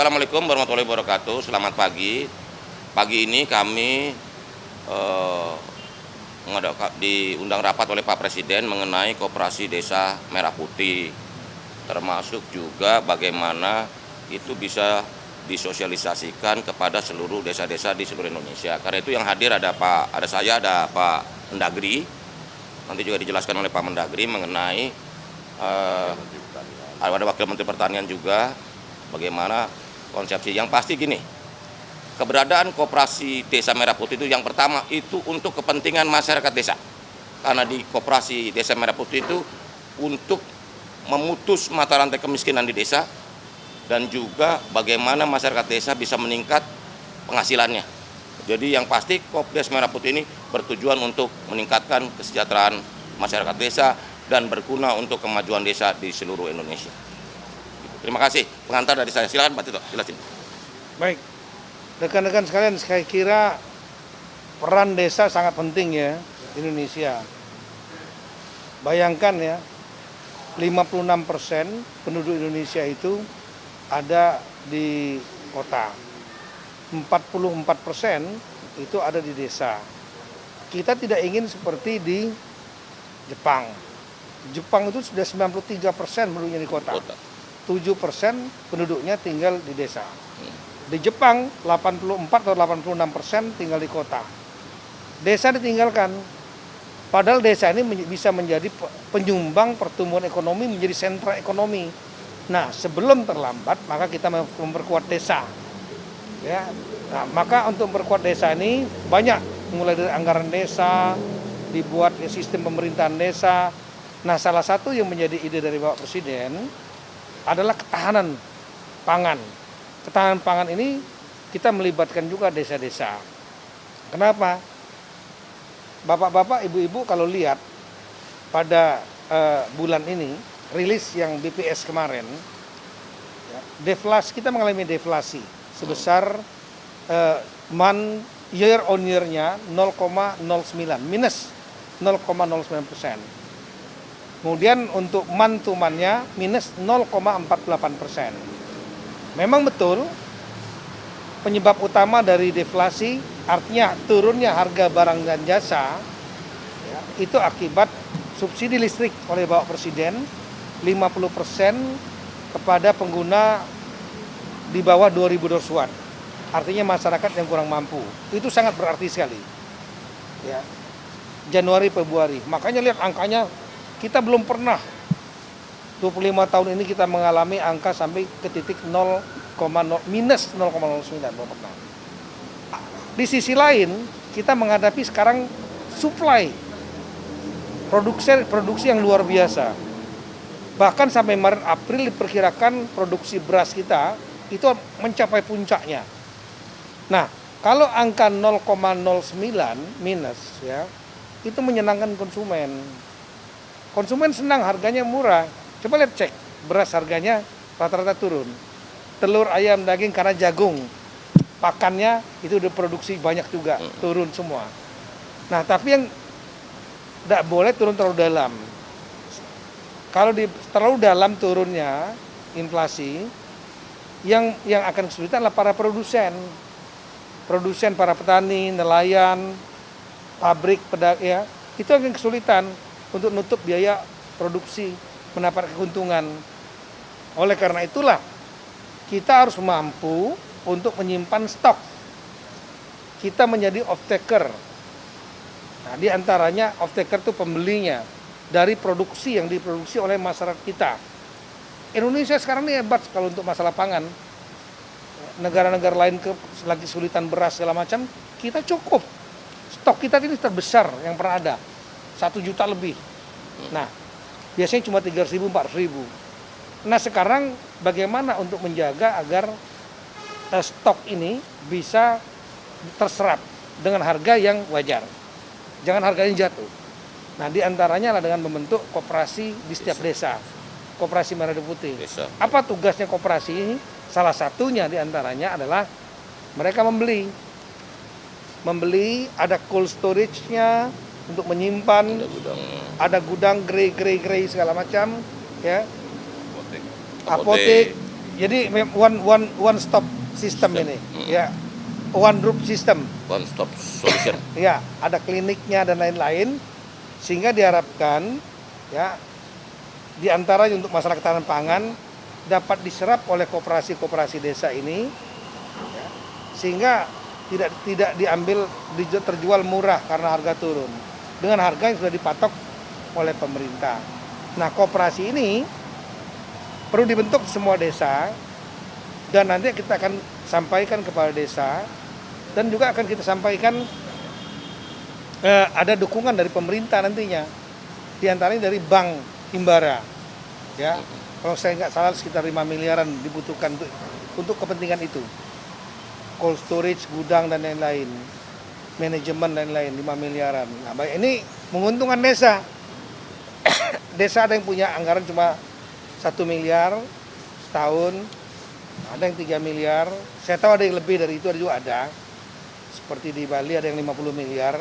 Assalamualaikum warahmatullahi wabarakatuh. Selamat pagi. Pagi ini kami diundang rapat oleh Pak Presiden mengenai Koperasi Desa Merah Putih, termasuk juga bagaimana itu bisa disosialisasikan kepada seluruh desa-desa di seluruh Indonesia. Karena itu yang hadir ada saya, ada Pak Mendagri. Nanti juga dijelaskan oleh Pak Mendagri mengenai ada Wakil Menteri Pertanian juga, bagaimana konsepsi. Yang pasti gini, keberadaan Koperasi Desa Merah Putih itu yang pertama itu untuk kepentingan masyarakat desa. Karena di Koperasi Desa Merah Putih itu untuk memutus mata rantai kemiskinan di desa dan juga bagaimana masyarakat desa bisa meningkat penghasilannya. Jadi yang pasti Koperasi Desa Merah Putih ini bertujuan untuk meningkatkan kesejahteraan masyarakat desa dan berguna untuk kemajuan desa di seluruh Indonesia. Terima kasih. Pengantar dari saya. Silakan Pak Tito, jelasin. Baik, rekan-rekan sekalian, saya kira peran desa sangat penting ya di Indonesia. Bayangkan ya, 56% penduduk Indonesia itu ada di kota. 44% itu ada di desa. Kita tidak ingin seperti di Jepang. Jepang itu sudah 93% penduduknya di kota. 7% penduduknya tinggal di desa. Di Jepang 84 atau 86% tinggal di kota. Desa ditinggalkan. Padahal desa ini bisa menjadi penyumbang pertumbuhan ekonomi, menjadi sentra ekonomi. Nah, sebelum terlambat maka kita memperkuat desa. Ya. Nah, maka untuk memperkuat desa ini banyak, mulai dari anggaran desa, dibuat sistem pemerintahan desa. Nah, salah satu yang menjadi ide dari Bapak Presiden adalah ketahanan pangan. Ketahanan pangan ini kita melibatkan juga desa-desa. Kenapa? Bapak-bapak, ibu-ibu kalau lihat pada bulan ini, rilis yang BPS kemarin, ya, deflasi, kita mengalami deflasi sebesar year on year-nya 0,09, minus 0,09%. Kemudian untuk month to month-nya minus 0,48%. Memang betul penyebab utama dari deflasi, artinya turunnya harga barang dan jasa, ya, itu akibat subsidi listrik oleh Bapak Presiden 50% kepada pengguna di bawah 2000 watt. Artinya masyarakat yang kurang mampu. Itu sangat berarti sekali. Ya. Januari, Februari. Makanya lihat angkanya, kita belum pernah 25 tahun ini kita mengalami angka sampai ke titik minus 0,09, belum pernah. Di sisi lain, kita menghadapi sekarang supply produksi yang luar biasa. Bahkan sampai Maret April diperkirakan produksi beras kita itu mencapai puncaknya. Nah, kalau angka 0,09 minus ya, itu menyenangkan konsumen. Konsumen senang, harganya murah. Coba lihat cek, beras harganya rata-rata turun. Telur, ayam, daging karena jagung, pakannya itu udah produksi banyak juga, turun semua. Nah, tapi yang tidak boleh turun terlalu dalam. Kalau terlalu dalam turunnya inflasi, yang akan kesulitan adalah para produsen. Produsen, para petani, nelayan, pabrik, pedagang, ya, itu akan kesulitan untuk nutup biaya produksi, mendapat keuntungan. Oleh karena itulah, kita harus mampu untuk menyimpan stok. Kita menjadi off-taker. Nah, di antaranya off-taker itu pembelinya dari produksi yang diproduksi oleh masyarakat kita. Indonesia sekarang ini hebat kalau untuk masalah pangan. Negara-negara lain lagi kesulitan beras segala macam, kita cukup. Stok kita ini terbesar yang pernah ada, 1 juta lebih. Nah, biasanya cuma 3.000, 4.000. Nah, sekarang bagaimana untuk menjaga agar stok ini bisa terserap dengan harga yang wajar. Jangan harganya jatuh. Nah, di antaranya adalah dengan membentuk koperasi di setiap desa. Koperasi Merah Putih. Apa tugasnya koperasi ini? Salah satunya di antaranya adalah mereka membeli, ada cold storage-nya untuk menyimpan, ada gudang grey segala macam, ya. Apotek, Jadi one stop system ini, ya, one group system. One stop solution. Ya, ada kliniknya dan lain-lain, sehingga diharapkan ya di antaranya untuk masalah ketahanan pangan dapat diserap oleh koperasi-koperasi desa ini, ya, sehingga tidak diambil terjual murah karena harga turun dengan harga yang sudah dipatok oleh pemerintah. Nah, koperasi ini perlu dibentuk di semua desa dan nanti kita akan sampaikan kepada desa dan juga akan kita sampaikan ada dukungan dari pemerintah nantinya, di antaranya dari Bank Himbara, ya. Kalau saya nggak salah sekitar 5 miliaran dibutuhkan untuk kepentingan itu. Cold storage, gudang dan lain-lain, manajemen dan lain-lain 5 miliaran. Nah, baik, ini menguntungkan desa. Desa ada yang punya anggaran cuma 1 miliar setahun, ada yang 3 miliar. Saya tahu ada yang lebih dari itu, ada juga ada. Seperti di Bali ada yang 50 miliar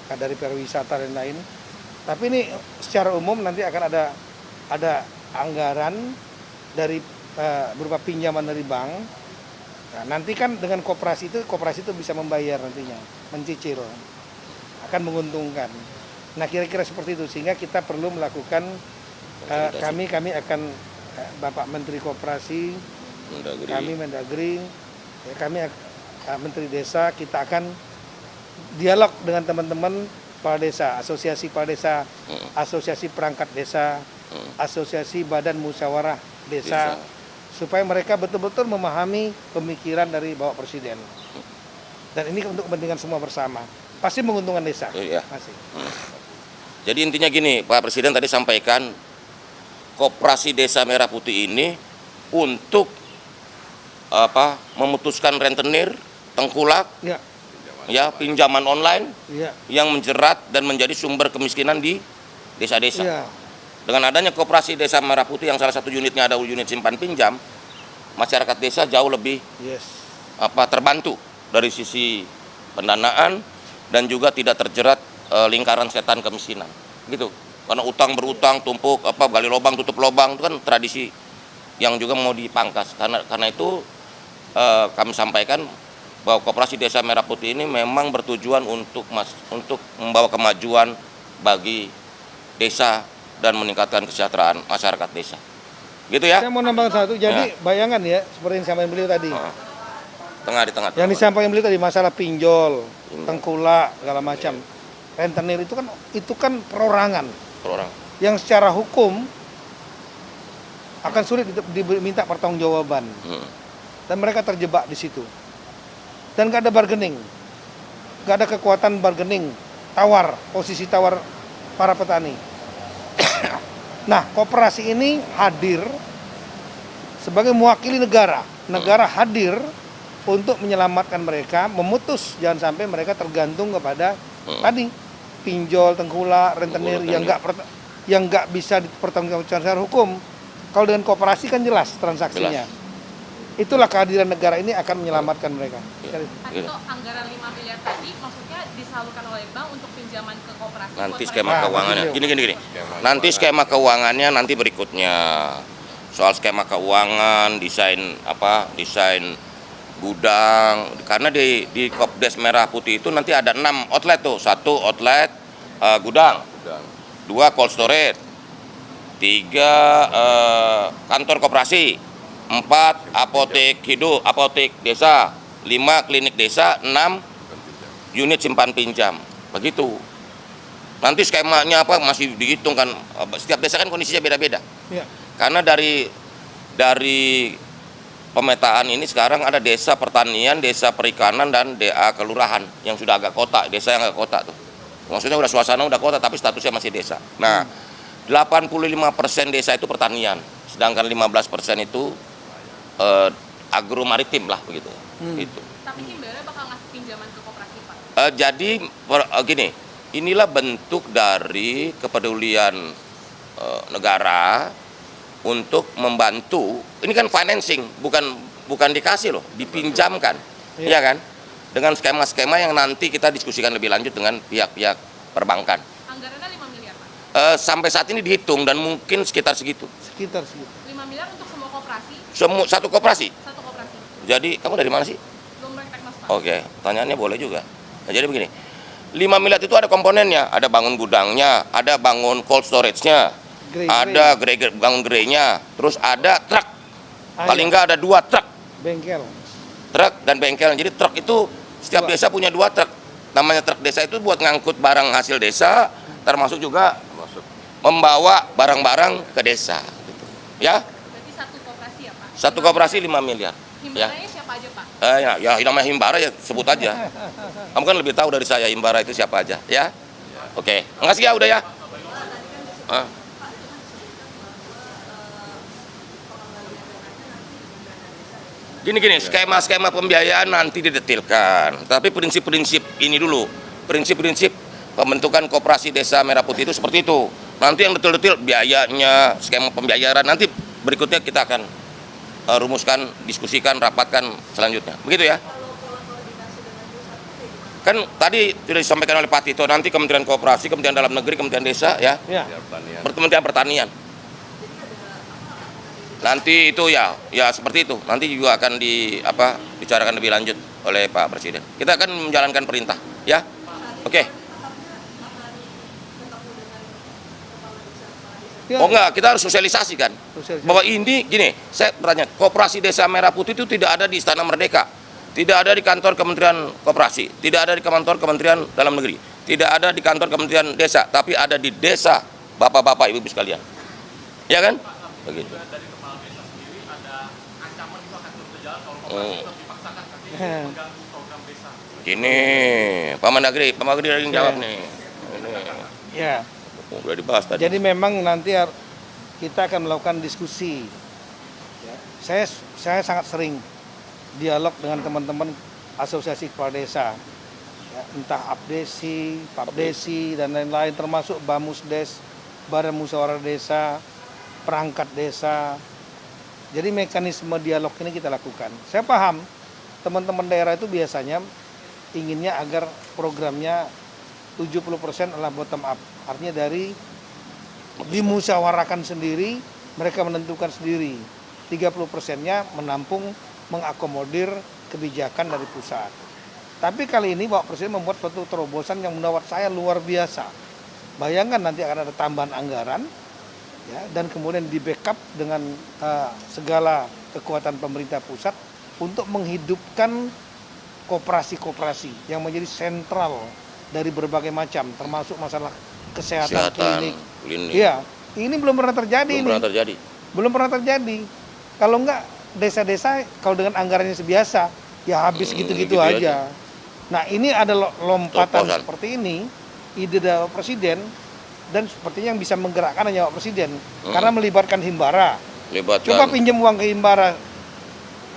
dari pariwisata dan lain. Tapi ini secara umum nanti akan ada anggaran dari berupa pinjaman dari bank. Nah, nanti kan dengan koperasi itu bisa membayar nantinya, mencicil, akan menguntungkan. Nah, kira-kira seperti itu, sehingga kita perlu melakukan kami akan Bapak Menteri Koperasi, kami Mendagri, kami Menteri Desa, kita akan dialog dengan teman-teman kepala desa, asosiasi kepala desa, asosiasi perangkat desa, asosiasi badan musyawarah desa, supaya mereka betul-betul memahami pemikiran dari Bapak Presiden. Dan ini untuk kepentingan semua bersama. Pasti menguntungkan desa. Iya. Pasti. Jadi intinya gini, Pak Presiden tadi sampaikan Koperasi Desa Merah Putih ini untuk memutuskan rentenir, tengkulak, ya, pinjaman online, ya, yang menjerat dan menjadi sumber kemiskinan di desa-desa. Ya. Dengan adanya Koperasi Desa Merah Putih yang salah satu unitnya ada unit simpan pinjam, masyarakat desa jauh lebih terbantu dari sisi pendanaan dan juga tidak terjerat lingkaran setan kemiskinan. Gitu. Karena utang berutang, tumpuk, gali lubang, tutup lubang, itu kan tradisi yang juga mau dipangkas. Karena itu kami sampaikan bahwa Koperasi Desa Merah Putih ini memang bertujuan untuk membawa kemajuan bagi desa dan meningkatkan kesejahteraan masyarakat desa. Gitu ya. Saya mau nambahkan satu, jadi bayangan ya, seperti yang disampaikan beliau tadi. Di tengah. Yang disampaikan beliau tadi masalah pinjol, tengkulak, segala macam. Rentenir itu kan perorangan. Yang secara hukum akan sulit diminta pertanggungjawaban. Dan mereka terjebak di situ. Dan nggak ada bargaining, nggak ada kekuatan bargaining, posisi tawar para petani. Nah, koperasi ini hadir sebagai mewakili negara. Negara hadir untuk menyelamatkan mereka, memutus jangan sampai mereka tergantung kepada tadi pinjol, tengkulak, rentenir yang nggak bisa dipertanggungjawabkan secara hukum. Kalau dengan koperasi kan jelas transaksinya. Itulah kehadiran negara ini akan menyelamatkan mereka. Itu anggaran 5 miliar tadi maksudnya disalurkan oleh bank untuk pinjaman ke koperasi. Nanti skema keuangannya. Gini. Nanti skema keuangannya nanti berikutnya. Soal skema keuangan, desain gudang. Karena di Kopdes Merah Putih itu nanti ada 6 outlet tuh. 1 outlet gudang. 2 cold storage. 3 kantor koperasi. 4 apotek hidup, apotek desa, 5 klinik desa, 6 unit simpan pinjam. Begitu. Nanti skemanya masih dihitung kan. Setiap desa kan kondisinya beda-beda. Ya. Karena dari pemetaan ini sekarang ada desa pertanian, desa perikanan, dan DA kelurahan yang sudah agak kota, desa yang agak kota tuh. Maksudnya udah suasana udah kota tapi statusnya masih desa. Nah, 85% desa itu pertanian, sedangkan 15% itu agro maritim lah begitu. Gitu. Tapi Himbara bakal ngasih pinjaman ke koperasi, Pak? Jadi gini, inilah bentuk dari kepedulian negara untuk membantu. Ini kan financing, bukan dikasih loh, dipinjamkan, ya kan? Dengan skema-skema yang nanti kita diskusikan lebih lanjut dengan pihak-pihak perbankan. Anggarannya 5 miliar, Pak? Sampai saat ini dihitung dan mungkin sekitar segitu. 5 miliar untuk semua koperasi koperasi? Satu koperasi. Satu koperasi. Jadi kamu dari mana sih? Lumbung Teknos, Pak. Oke, pertanyaannya boleh juga. Nah, jadi begini, 5 miliar itu ada komponennya, ada bangun gudangnya, ada bangun cold storage-nya, ada bangun gerai-nya, terus ada truk. Paling nggak ada 2 truk. Bengkel. Truk dan bengkel. Jadi truk itu setiap desa punya 2 truk. Namanya truk desa itu buat ngangkut barang hasil desa, termasuk juga membawa barang-barang ke desa. Gitu. Ya, Berarti satu koperasi ya, Pak? satu koperasi 5 miliar. Ya. Himbaranya siapa aja, Pak? Ya namanya Himbara ya sebut aja. Kamu kan lebih tahu dari saya Himbara itu siapa aja, ya. Oke, makasih ya udah ya. Gini, skema-skema pembiayaan nanti didetilkan. Tapi prinsip-prinsip ini dulu, prinsip-prinsip pembentukan koperasi desa Merah Putih itu seperti itu. Nanti yang detail-detail biayanya, skema pembiayaan nanti berikutnya kita akan rumuskan, diskusikan, rapatkan selanjutnya. Begitu ya. Kan tadi sudah disampaikan oleh Pak Tito, nanti Kementerian Koperasi, Kementerian Dalam Negeri, Kementerian Desa, ya, Kementerian Pertanian. Nanti itu ya seperti itu. Nanti juga akan dibicarakan lebih lanjut oleh Pak Presiden. Kita akan menjalankan perintah, ya. Oke. Oh enggak, kita harus sosialisasikan. Bahwa ini gini, saya bertanya, Koperasi Desa Merah Putih itu tidak ada di Istana Merdeka, tidak ada di kantor Kementerian Koperasi, tidak ada di kantor Kementerian Dalam Negeri, tidak ada di kantor Kementerian Desa, tapi ada di desa bapak-bapak ibu-ibu sekalian. Ya kan? Begitu. Gini, Pak Mendagri lagi jawab nih. Ini. Ya. Udah dibahas tadi. Jadi memang nanti kita akan melakukan diskusi. Ya. Saya sangat sering dialog dengan teman-teman asosiasi kepala desa. Ya, entah Abdesi, Papdesi dan lain-lain, termasuk Bamusdes, Badan Musyawarah Desa, perangkat desa. Jadi mekanisme dialog ini kita lakukan. Saya paham teman-teman daerah itu biasanya inginnya agar programnya 70% adalah bottom up. Artinya dari dimusyawarakan sendiri, mereka menentukan sendiri. 30%-nya menampung, mengakomodir kebijakan dari pusat. Tapi kali ini Bapak Presiden membuat suatu terobosan yang menurut saya luar biasa. Bayangkan nanti akan ada tambahan anggaran, ya, dan kemudian di backup dengan segala kekuatan pemerintah pusat untuk menghidupkan koperasi-koperasi yang menjadi sentral dari berbagai macam, termasuk masalah kesehatan klinik. Iya, ini belum pernah terjadi. Belum pernah terjadi. Kalau enggak desa-desa kalau dengan anggarannya sebiasa, ya habis gitu-gitu aja. Nah, ini ada lompatan seperti ini, ide dari Presiden, dan sepertinya yang bisa menggerakkan hanya Pak Presiden, karena melibatkan Himbara. Coba pinjam uang ke Himbara,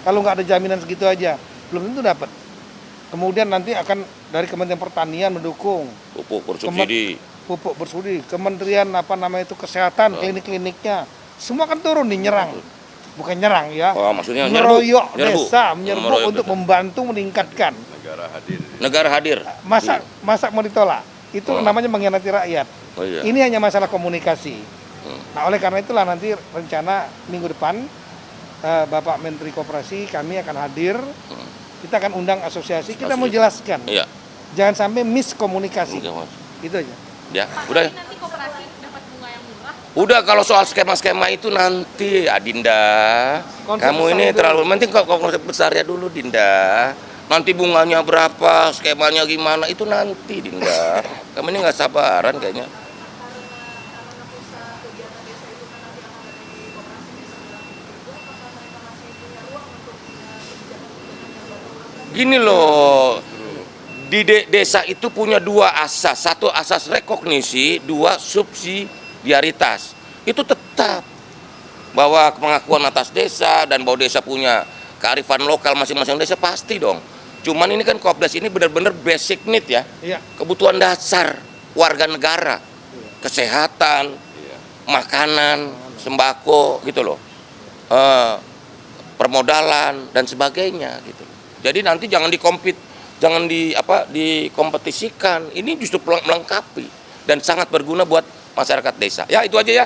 kalau nggak ada jaminan segitu aja, belum tentu dapat. Kemudian nanti akan dari Kementerian Pertanian mendukung pupuk bersubsidi, Kementerian Kesehatan, klinik-kliniknya, semua kan turun nyerang, bukan nyerang ya, maksudnya meroyok desa, menyerbu untuk membantu meningkatkan. Negara hadir. Masa mau ditolak? Itu namanya mengkhianati rakyat. Iya. Ini hanya masalah komunikasi. Nah, oleh karena itulah nanti rencana minggu depan Bapak Menteri Koperasi kami akan hadir. Kita akan undang asosiasi, kita mau jelaskan. Iya. Jangan sampai miskomunikasi. Itu aja. Ya, udah. Nanti koperasi dapat bunga yang murah. Udah, kalau soal skema-skema itu nanti Dinda. Kamu ini terlalu penting kok konsep besarnya dulu, Dinda. Nanti bunganya berapa, skemanya gimana, itu nanti, Dinda. Kamu ini nggak sabaran kayaknya. Gini loh, di desa itu punya 2 asas, 1 asas rekognisi, 2 subsidiaritas. Itu tetap bahwa pengakuan atas desa dan bahwa desa punya kearifan lokal masing-masing desa pasti dong. Cuman ini kan Kopdas ini benar-benar basic need ya, kebutuhan dasar warga negara, kesehatan, makanan, sembako gitu loh, permodalan dan sebagainya gitu. Jadi nanti jangan dikompetisikan. Ini justru melengkapi dan sangat berguna buat masyarakat desa. Ya, itu aja ya.